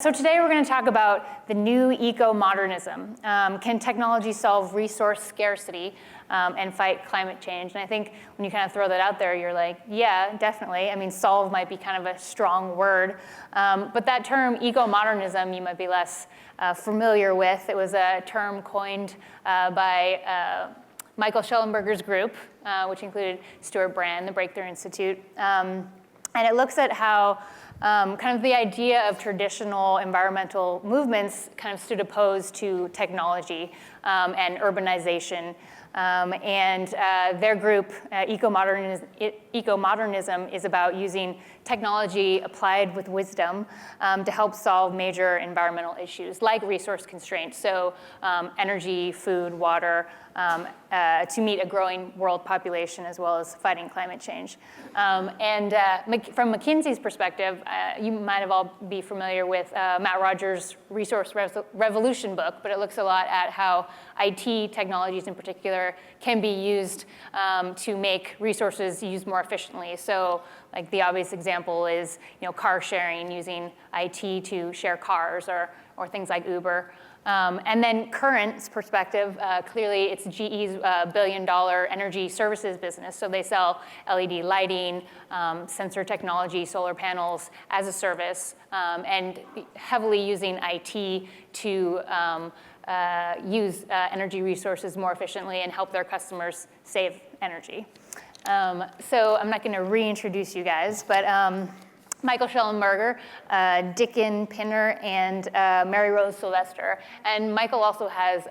So today we're going to talk about the new eco-modernism. Can technology solve resource scarcity and fight climate change? And I think when you kind of throw that out there, you're like, yeah, definitely. I mean, solve might be kind of a strong word. But that term eco-modernism you might be less familiar with. It was a term coined by Michael Schellenberger's group, which included Stuart Brand, the Breakthrough Institute. And it looks at how kind of the idea of traditional environmental movements kind of stood opposed to technology and urbanization. Their group, Eco-Modernism, is about using technology applied with wisdom to help solve major environmental issues like resource constraints, so energy, food, water, to meet a growing world population as well as fighting climate change. From McKinsey's perspective, you might have all be familiar with Matt Rogers' Resource Revolution book, but it looks a lot at how IT technologies in particular can be used to make resources used more efficiently. So like the obvious example is car sharing using IT to share cars or things like Uber. And then Current's perspective, clearly it's GE's billion-dollar energy services business. So they sell LED lighting, sensor technology, solar panels as a service, and heavily using IT to use energy resources more efficiently and help their customers save energy. So I'm not going to reintroduce you guys, but Michael Schellenberger, Dickon Pinner, and Mary Rose Sylvester. And Michael also has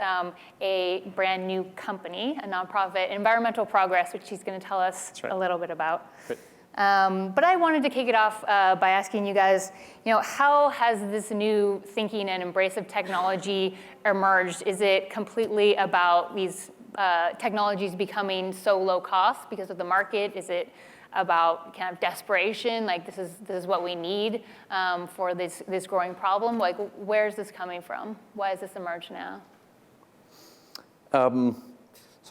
a brand new company, a nonprofit, Environmental Progress, which he's going to tell us a little bit about. But I wanted to kick it off by asking you guys, how has this new thinking and embrace of technology emerged? Is it completely about these technologies becoming so low cost because of the market? Is it about kind of desperation, like this is what we need for this growing problem? Like, where's this coming from? Why has this emerged now? So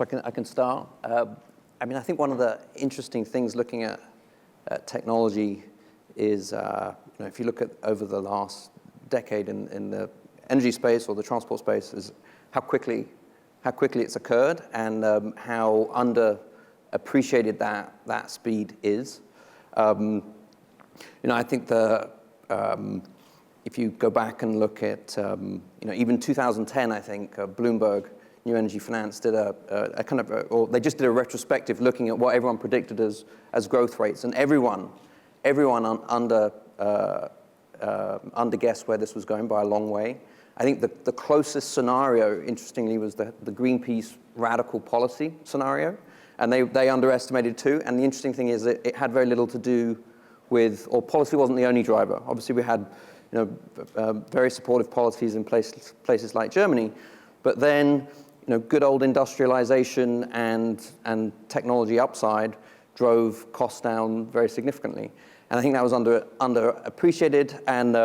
I can start. I mean, I think one of the interesting things looking at technology is, if you look at over the last decade in the energy space or the transport space, is how quickly it's occurred and how underappreciated that speed is. I think if you go back and look at even 2010, I think Bloomberg New Energy Finance did they just did a retrospective looking at what everyone predicted as growth rates, and everyone underguessed where this was going by a long way. I think the closest scenario, interestingly, was the Greenpeace radical policy scenario. And they underestimated too. And the interesting thing is that it had very little to do with, or policy wasn't the only driver. Obviously, we had very supportive policies in places like Germany. But then good old industrialization and technology upside drove costs down very significantly. And I think that was underappreciated. And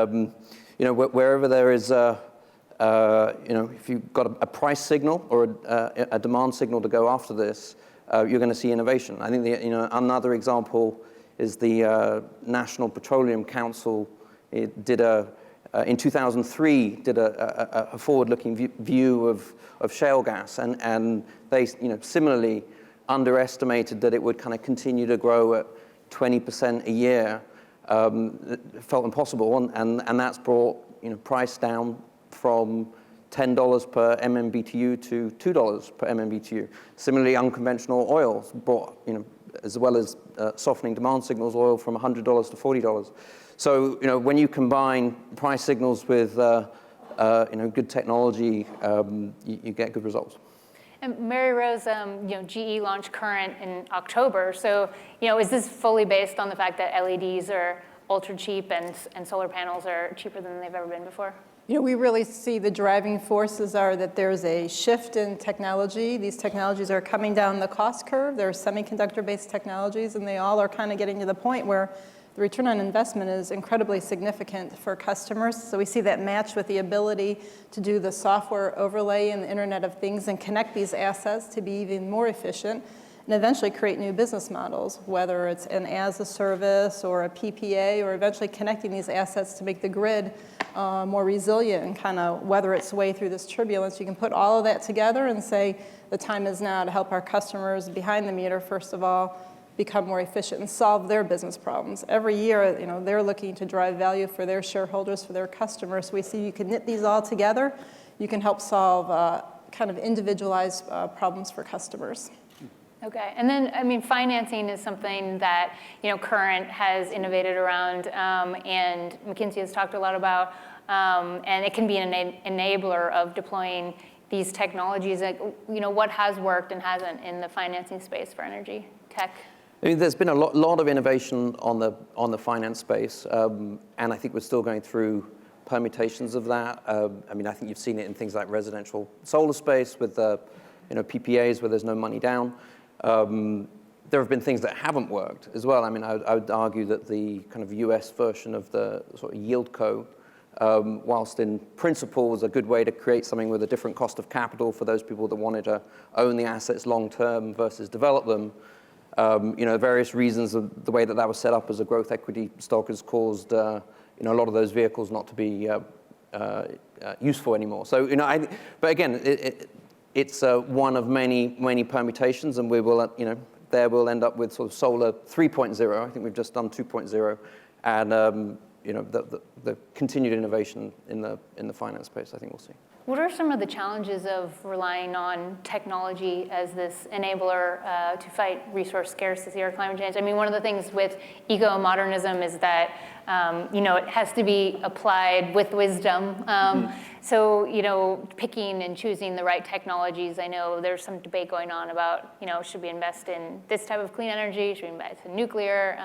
wherever there is if you've got a price signal or a demand signal to go after this, you're going to see innovation. I think another example is the National Petroleum Council. It did in 2003 did a forward-looking view of shale gas, and they similarly underestimated that it would kind of continue to grow at 20% a year. It felt impossible, and that's brought price down from $10 per MMBTU to $2 per MMBTU. Similarly, unconventional oils brought, as well as softening demand signals, oil from $100 to $40. So, when you combine price signals with, good technology, you get good results. And Mary Rose, GE launched Current in October. So, is this fully based on the fact that LEDs are ultra cheap and solar panels are cheaper than they've ever been before? We really see the driving forces are that there's a shift in technology. These technologies are coming down the cost curve. They're semiconductor-based technologies, and they all are kind of getting to the point where the return on investment is incredibly significant for customers. So we see that match with the ability to do the software overlay and the Internet of Things and connect these assets to be even more efficient. and eventually create new business models, whether it's an as-a-service or a PPA, or eventually connecting these assets to make the grid more resilient and kind of weather its way through this turbulence. You can put all of that together and say the time is now to help our customers behind the meter, first of all, become more efficient and solve their business problems. Every year, they're looking to drive value for their shareholders, for their customers. So we see you can knit these all together. You can help solve kind of individualized problems for customers. Okay, and then, I mean, financing is something that, Current has innovated around, and McKinsey has talked a lot about, and it can be an enabler of deploying these technologies. Like, what has worked and hasn't in the financing space for energy tech? I mean, there's been a lot of innovation on the finance space, and I think we're still going through permutations of that. I mean, I think you've seen it in things like residential solar space with PPAs where there's no money down. There have been things that haven't worked as well. I mean, I would argue that the kind of US version of the sort of yield co, whilst in principle was a good way to create something with a different cost of capital for those people that wanted to own the assets long term versus develop them. Various reasons of the way that was set up as a growth equity stock has caused a lot of those vehicles not to be useful anymore. So but again, it's one of many permutations, and we will there we'll end up with sort of solar 3.0. I think we've just done 2.0, and the continued innovation in the finance space. I think we'll see. What are some of the challenges of relying on technology as this enabler to fight resource scarcity or climate change? I mean, one of the things with eco-modernism is that, it has to be applied with wisdom. So, picking and choosing the right technologies. I know there's some debate going on about, should we invest in this type of clean energy? Should we invest in nuclear?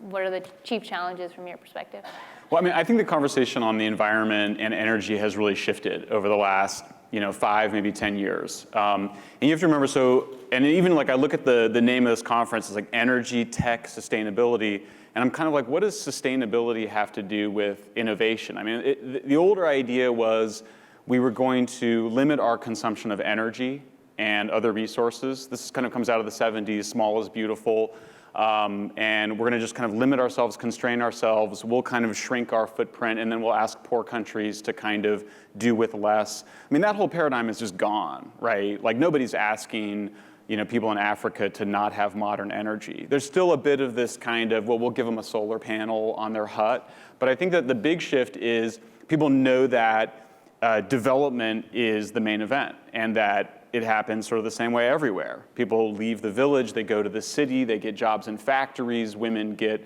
What are the chief challenges from your perspective? Well, I mean, I think the conversation on the environment and energy has really shifted over the last, 5, maybe 10 years. And you have to remember, and even like I look at the name of this conference, it's like energy, tech, sustainability. And I'm kind of like, what does sustainability have to do with innovation? I mean, the older idea was we were going to limit our consumption of energy and other resources. This kind of comes out of the 70s, small is beautiful. And we're going to just kind of limit ourselves, constrain ourselves. We'll kind of shrink our footprint, and then we'll ask poor countries to kind of do with less. I mean, that whole paradigm is just gone, right? Like nobody's asking, people in Africa to not have modern energy. There's still a bit of this kind of, well, we'll give them a solar panel on their hut. But I think that the big shift is people know that development is the main event, and that it happens sort of the same way everywhere. People leave the village, they go to the city, they get jobs in factories, women get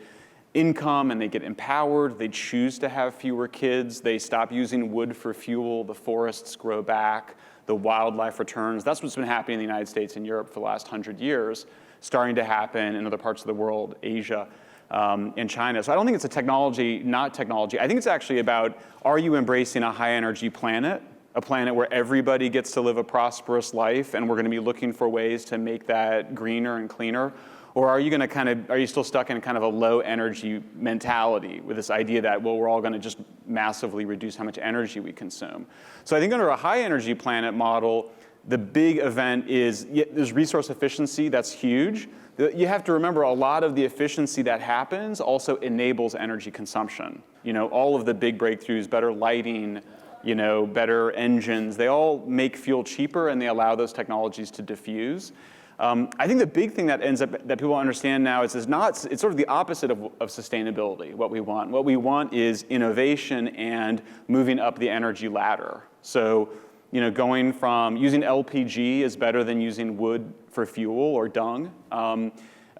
income and they get empowered, they choose to have fewer kids, they stop using wood for fuel, the forests grow back, the wildlife returns. That's what's been happening in the United States and Europe for the last 100 years, starting to happen in other parts of the world, Asia, and China. So I don't think it's a technology, not technology. I think it's actually about, are you embracing a high energy planet? A planet where everybody gets to live a prosperous life, and we're going to be looking for ways to make that greener and cleaner? Or are you going to are you still stuck in kind of a low energy mentality with this idea that, well, we're all going to just massively reduce how much energy we consume? So I think under a high energy planet model, the big event is, there's resource efficiency, that's huge. You have to remember a lot of the efficiency that happens also enables energy consumption. All of the big breakthroughs, better lighting, better engines, they all make fuel cheaper and they allow those technologies to diffuse. I think the big thing that that people understand now is it's sort of the opposite of sustainability, what we want. What we want is innovation and moving up the energy ladder. So, going from using LPG is better than using wood for fuel or dung.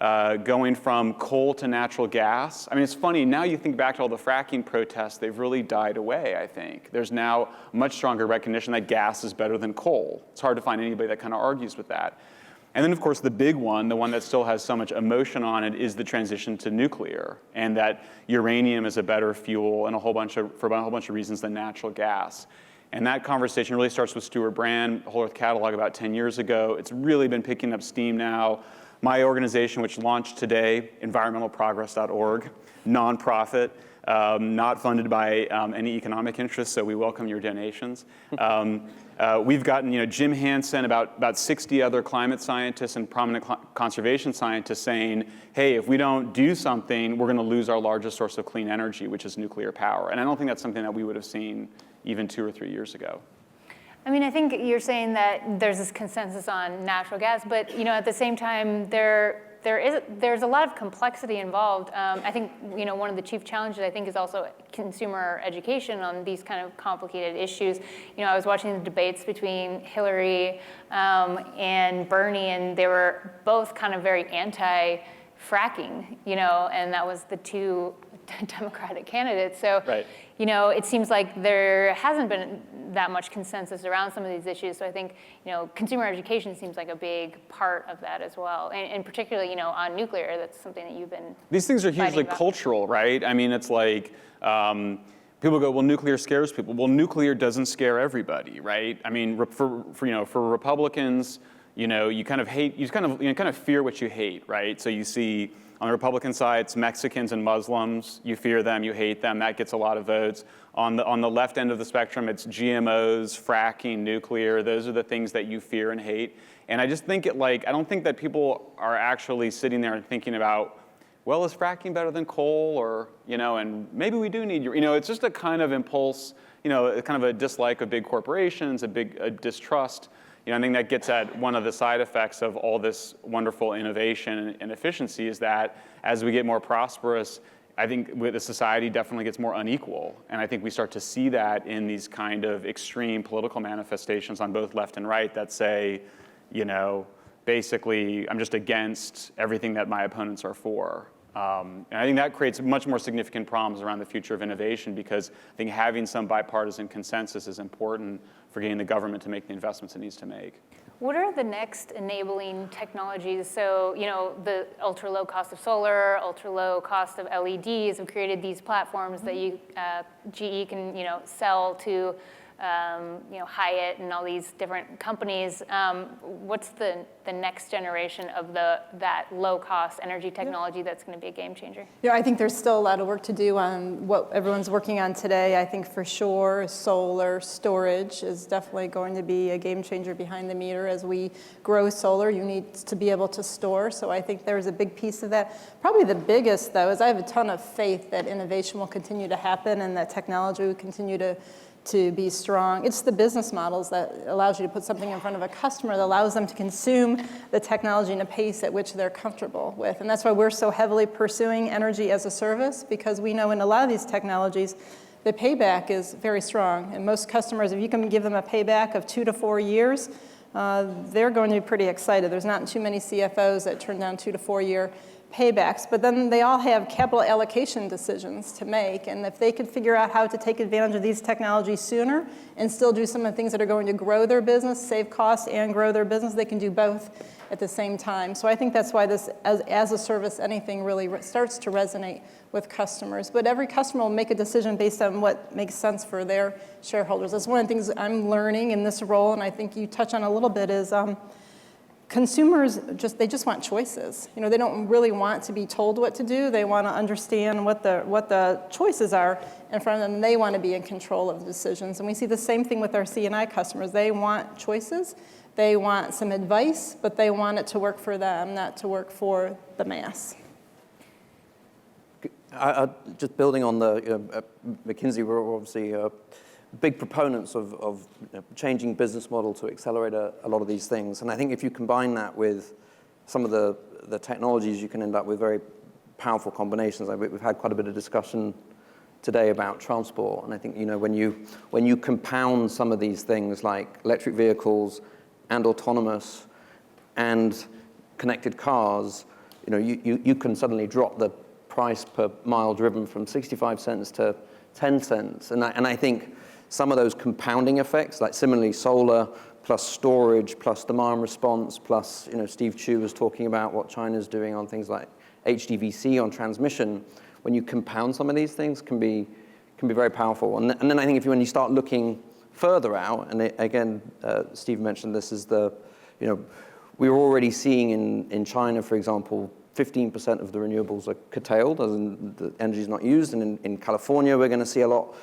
Going from coal to natural gas. I mean, it's funny, now you think back to all the fracking protests, they've really died away, I think. There's now much stronger recognition that gas is better than coal. It's hard to find anybody that kind of argues with that. And then, of course, the big one, the one that still has so much emotion on it, is the transition to nuclear, and that uranium is a better fuel and for a whole bunch of reasons than natural gas. And that conversation really starts with Stuart Brand, Whole Earth Catalog, about 10 years ago. It's really been picking up steam now. My organization, which launched today, environmentalprogress.org, nonprofit, not funded by any economic interest, so we welcome your donations. We've gotten Jim Hansen, about 60 other climate scientists and prominent conservation scientists saying, hey, if we don't do something, we're going to lose our largest source of clean energy, which is nuclear power. And I don't think that's something that we would have seen even 2 or 3 years ago. I mean, I think you're saying that there's this consensus on natural gas, but at the same time, there's a lot of complexity involved. I think one of the chief challenges I think is also consumer education on these kind of complicated issues. I was watching the debates between Hillary and Bernie, and they were both kind of very anti-fracking, and that was the two Democratic candidates. So, right. It seems like there hasn't been that much consensus around some of these issues. So I think, consumer education seems like a big part of that as well. And particularly, on nuclear, that's something that you've been These things are hugely cultural, right? I mean, it's like, people go, well, nuclear scares people. Well, nuclear doesn't scare everybody, right? I mean, for Republicans, you kind of fear what you hate, right? So you see, on the Republican side, it's Mexicans and Muslims. You fear them, you hate them. That gets a lot of votes. On the left end of the spectrum, it's GMOs, fracking, nuclear. Those are the things that you fear and hate. And I just think I don't think that people are actually sitting there and thinking about, well, is fracking better than coal, or and maybe we do need it's just a kind of impulse, kind of a dislike of big corporations, a distrust. I think that gets at one of the side effects of all this wonderful innovation and efficiency is that as we get more prosperous, I think the society definitely gets more unequal. And I think we start to see that in these kind of extreme political manifestations on both left and right that say, basically, I'm just against everything that my opponents are for. And I think that creates much more significant problems around the future of innovation, because I think having some bipartisan consensus is important for getting the government to make the investments it needs to make. What are the next enabling technologies? So, the ultra low cost of solar, ultra low cost of LEDs have created these platforms that GE can, sell to, Hyatt and all these different companies. What's the next generation of that low-cost energy technology that's going to be a game changer? I think there's still a lot of work to do on what everyone's working on today. I think for sure solar storage is definitely going to be a game changer behind the meter. As we grow solar, you need to be able to store. So I think there's a big piece of that. Probably the biggest, though, is I have a ton of faith that innovation will continue to happen and that technology will continue to be strong. It's the business models that allows you to put something in front of a customer that allows them to consume the technology in a pace at which they're comfortable with. And that's why we're so heavily pursuing energy as a service, because we know in a lot of these technologies, the payback is very strong. And most customers, if you can give them a payback of 2 to 4 years, they're going to be pretty excited. There's not too many CFOs that turn down 2 to 4 year paybacks, but then they all have capital allocation decisions to make, and if they could figure out how to take advantage of these technologies sooner and still do some of the things that are going to grow their business, save costs, and grow their business, they can do both at the same time. So I think that's why this, as a service, anything really starts to resonate with customers. But every customer will make a decision based on what makes sense for their shareholders. That's one of the things I'm learning in this role, and I think you touch on a little bit, is consumers they just want choices. They don't really want to be told what to do. They want to understand what the choices are in front of them. They want to be in control of the decisions. And we see the same thing with our C&I customers. They want choices. They want some advice, but they want it to work for them, not to work for the mass. Just building on the McKinsey, we're obviously big proponents of changing business model to accelerate a lot of these things. And I think if you combine that with some of the technologies, you can end up with very powerful combinations. We've had quite a bit of discussion today about transport. And I think when you compound some of these things like electric vehicles and autonomous and connected cars, you can suddenly drop the price per mile driven from 65 cents to 10 cents. And I think some of those compounding effects, like similarly solar plus storage plus demand response plus, Steve Chu was talking about what China's doing on things like HDVC on transmission. When you compound some of these things, can be very powerful. And then I think when you start looking further out, and again, Steve mentioned this, is we're already seeing in China, for example, 15% of the renewables are curtailed, as in the energy is not used. And in California, we're going to see a lot.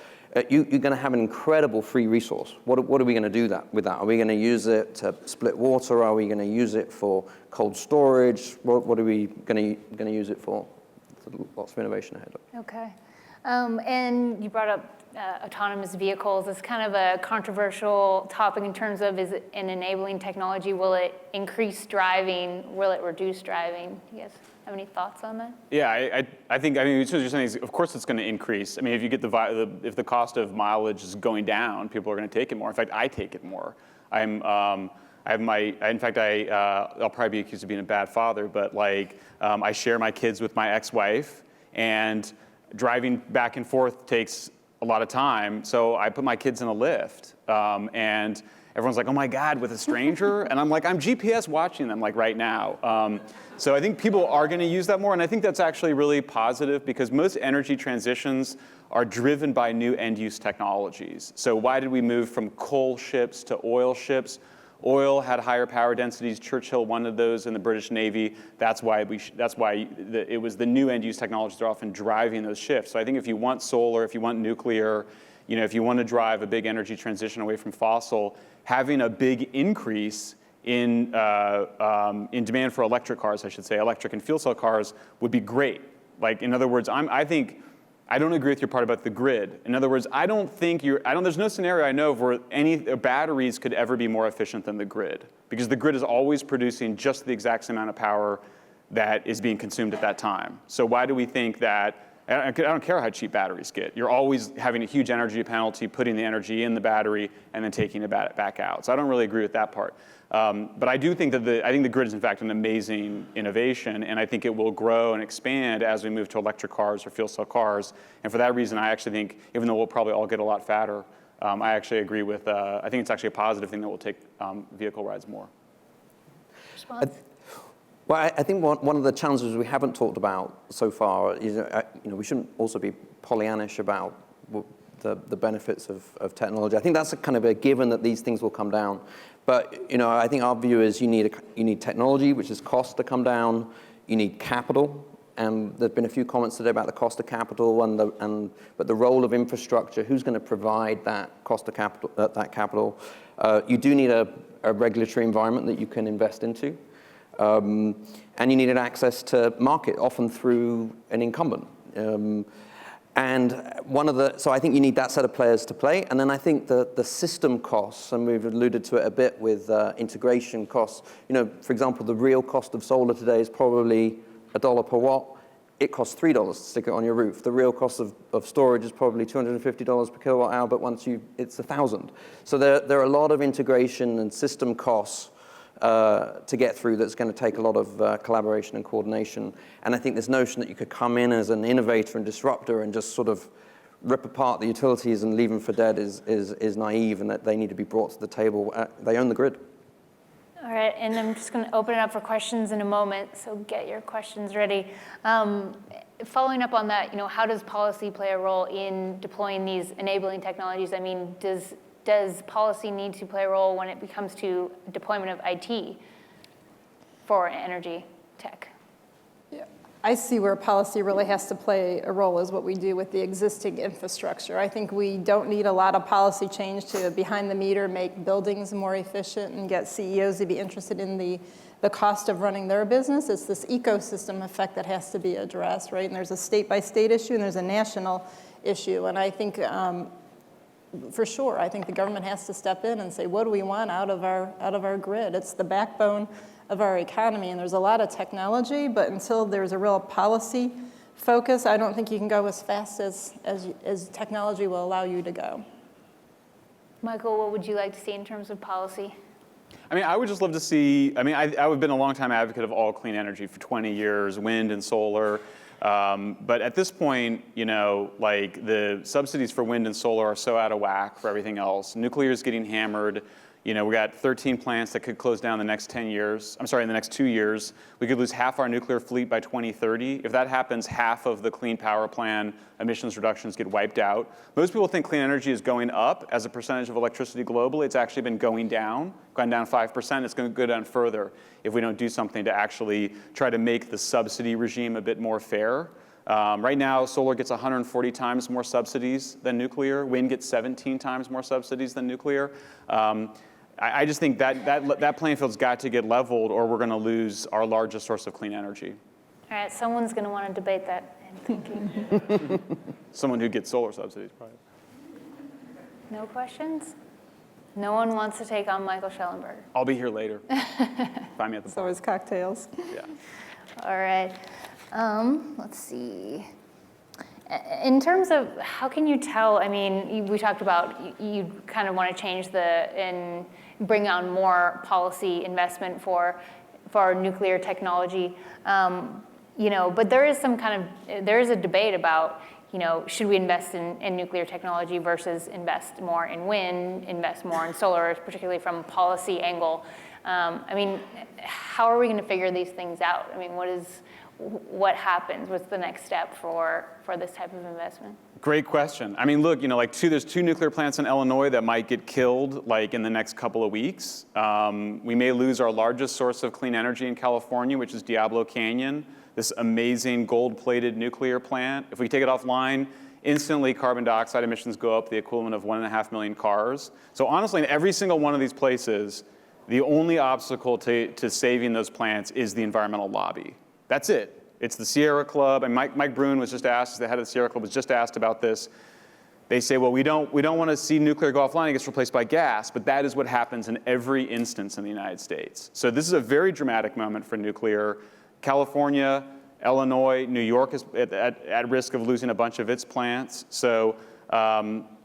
You're going to have an incredible free resource. What are we going to do with that? Are we going to use it to split water? Are we going to use it for cold storage? What are we going to use it for? So lots of innovation ahead. Okay. And you brought up autonomous vehicles. It's kind of a controversial topic in terms of, is it an enabling technology? Will it increase driving? Will it reduce driving? You guys have any thoughts on that? Yeah, I think, what you're saying is, of course it's going to increase. I mean, if you get if the cost of mileage is going down, people are going to take it more. In fact, I take it more. I'll probably be accused of being a bad father, but I share my kids with my ex-wife, and driving back and forth takes a lot of time, so I put my kids in a Lyft, and everyone's like, oh my God, with a stranger? And I'm like, I'm GPS watching them right now. So I think people are going to use that more, and I think that's actually really positive because most energy transitions are driven by new end-use technologies. So why did we move from coal ships to oil ships? Oil had higher power densities. Churchill wanted those in the British Navy. That's why it was the new end-use technologies that are often driving those shifts. So I think if you want solar, if you want nuclear, if you want to drive a big energy transition away from fossil, having a big increase in demand for electric cars, I should say, electric and fuel cell cars would be great. In other words, I don't agree with your part about the grid. In other words, there's no scenario I know of where any batteries could ever be more efficient than the grid, because the grid is always producing just the exact same amount of power that is being consumed at that time. So why do we think that? I don't care how cheap batteries get. You're always having a huge energy penalty, putting the energy in the battery, and then taking it back out. So I don't really agree with that part. But I do think that the grid is, in fact, an amazing innovation, and I think it will grow and expand as we move to electric cars or fuel cell cars. And for that reason, I actually think, even though we'll probably all get a lot fatter, I actually agree with, I think it's actually a positive thing that will take vehicle rides more. Response? Well, I think one of the challenges we haven't talked about so far is, we shouldn't also be Pollyannish about the benefits of technology. I think that's a kind of a given that these things will come down. But I think our view is you need technology, which is cost to come down. You need capital, and there've been a few comments today about the cost of capital but the role of infrastructure. Who's going to provide that cost of capital? That capital. You do need a regulatory environment that you can invest into. And you needed access to market, often through an incumbent. So I think you need that set of players to play. And then I think the system costs, and we've alluded to it a bit with integration costs. For example, the real cost of solar today is probably $1 per watt. It costs $3 to stick it on your roof. The real cost of storage is probably $250 per kilowatt hour, but it's $1,000. So there are a lot of integration and system costs to get through that's going to take a lot of collaboration and coordination. And I think this notion that you could come in as an innovator and disruptor and just sort of rip apart the utilities and leave them for dead is naive, and that they need to be brought to the table. They own the grid. All right, and I'm just going to open it up for questions in a moment, so get your questions ready. Following up on that, how does policy play a role in deploying these enabling technologies? I mean, does policy need to play a role when it comes to deployment of IT for energy tech? Yeah. I see where policy really has to play a role is what we do with the existing infrastructure. I think we don't need a lot of policy change to behind the meter make buildings more efficient and get CEOs to be interested in the cost of running their business. It's this ecosystem effect that has to be addressed, right? And there's a state-by-state issue and there's a national issue. And I think for sure, I think the government has to step in and say, what do we want out of our grid? It's the backbone of our economy, and there's a lot of technology, but until there's a real policy focus, I don't think you can go as fast as technology will allow you to go. Michael, what would you like to see in terms of policy? I would just love to see, I've been a long-time advocate of all clean energy for 20 years, wind and solar. But at this point, the subsidies for wind and solar are so out of whack for everything else. Nuclear is getting hammered. We got 13 plants that could close down in the next 10 years. I'm sorry, in the next 2 years. We could lose half our nuclear fleet by 2030. If that happens, half of the Clean Power Plan emissions reductions get wiped out. Most people think clean energy is going up as a percentage of electricity globally. It's actually been going down 5%. It's going to go down further if we don't do something to actually try to make the subsidy regime a bit more fair. Right now, solar gets 140 times more subsidies than nuclear. Wind gets 17 times more subsidies than nuclear. I just think that playing field's got to get leveled, or we're going to lose our largest source of clean energy. All right, someone's going to want to debate that, I'm thinking. Someone who gets solar subsidies, probably. No questions? No one wants to take on Michael Schellenberger. I'll be here later. Find me at the bar. So is cocktails. Yeah. All right. Let's see. In terms of how can you tell, I mean, we talked about you kind of want to change and bring on more policy investment for nuclear technology, but there is there is a debate about, should we invest in nuclear technology versus invest more in wind, invest more in solar, particularly from a policy angle. How are we going to figure these things out? I mean, what happens? What's the next step for this type of investment? Great question. I mean, look, there's 2 nuclear plants in Illinois that might get killed in the next couple of weeks. We may lose our largest source of clean energy in California, which is Diablo Canyon, this amazing gold-plated nuclear plant. If we take it offline, instantly carbon dioxide emissions go up the equivalent of 1.5 million cars. So honestly, in every single one of these places, the only obstacle to saving those plants is the environmental lobby. That's it. It's the Sierra Club, and Mike Brune was just asked, the head of the Sierra Club was just asked about this. They say, well, we don't want to see nuclear go offline, it gets replaced by gas, but that is what happens in every instance in the United States. So this is a very dramatic moment for nuclear. California, Illinois, New York is at risk of losing a bunch of its plants. So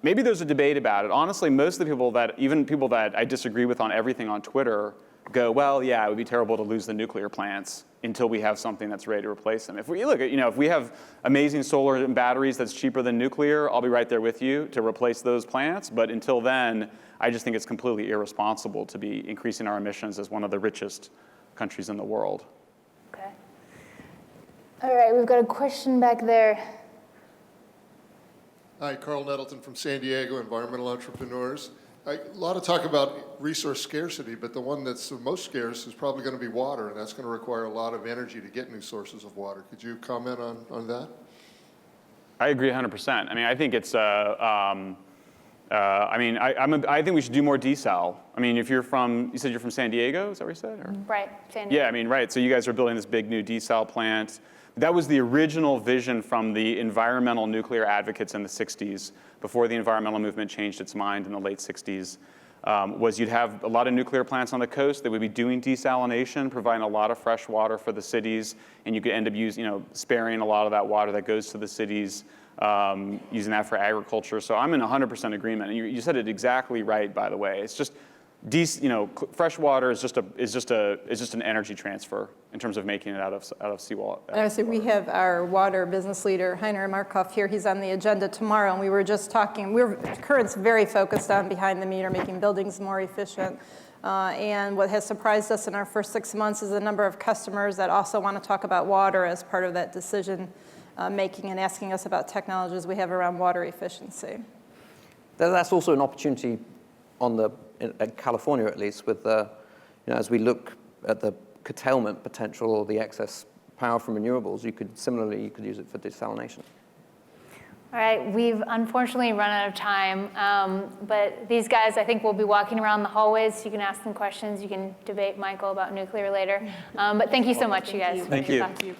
maybe there's a debate about it. Honestly, most of the people even people that I disagree with on everything on Twitter, go, well, yeah, it would be terrible to lose the nuclear plants until we have something that's ready to replace them. If we look at, if we have amazing solar and batteries that's cheaper than nuclear, I'll be right there with you to replace those plants. But until then, I just think it's completely irresponsible to be increasing our emissions as one of the richest countries in the world. Okay. All right, we've got a question back there. Hi, Carl Nettleton from San Diego, Environmental Entrepreneurs. A lot of talk about resource scarcity, but the one that's the most scarce is probably going to be water, and that's going to require a lot of energy to get new sources of water. Could you comment on that? I agree 100%. I mean, I think it's, I think we should do more desal. I mean, you said you're from San Diego, is that what you said? Or? Right, San Diego. Yeah, I mean, right. So you guys are building this big new desal plant. That was the original vision from the environmental nuclear advocates in the 60s, before the environmental movement changed its mind in the late 60s, was you'd have a lot of nuclear plants on the coast that would be doing desalination, providing a lot of fresh water for the cities, and you could end up sparing a lot of that water that goes to the cities, using that for agriculture. So I'm in 100% agreement. And you said it exactly right, by the way. It's just, fresh water is just an energy transfer in terms of making it out of seawater. So we have our water business leader, Heiner Markov, here. He's on the agenda tomorrow, and we were just talking. Current's very focused on behind the meter, making buildings more efficient. And what has surprised us in our first 6 months is the number of customers that also want to talk about water as part of that decision making, and asking us about technologies we have around water efficiency. That's also an opportunity in California, at least, with as we look at the curtailment potential or the excess power from renewables, you could use it for desalination. All right, we've unfortunately run out of time, but these guys, I think, will be walking around the hallways, so you can ask them questions. You can debate Michael about nuclear later. But thank you so much, you guys. Thank you. Thank you.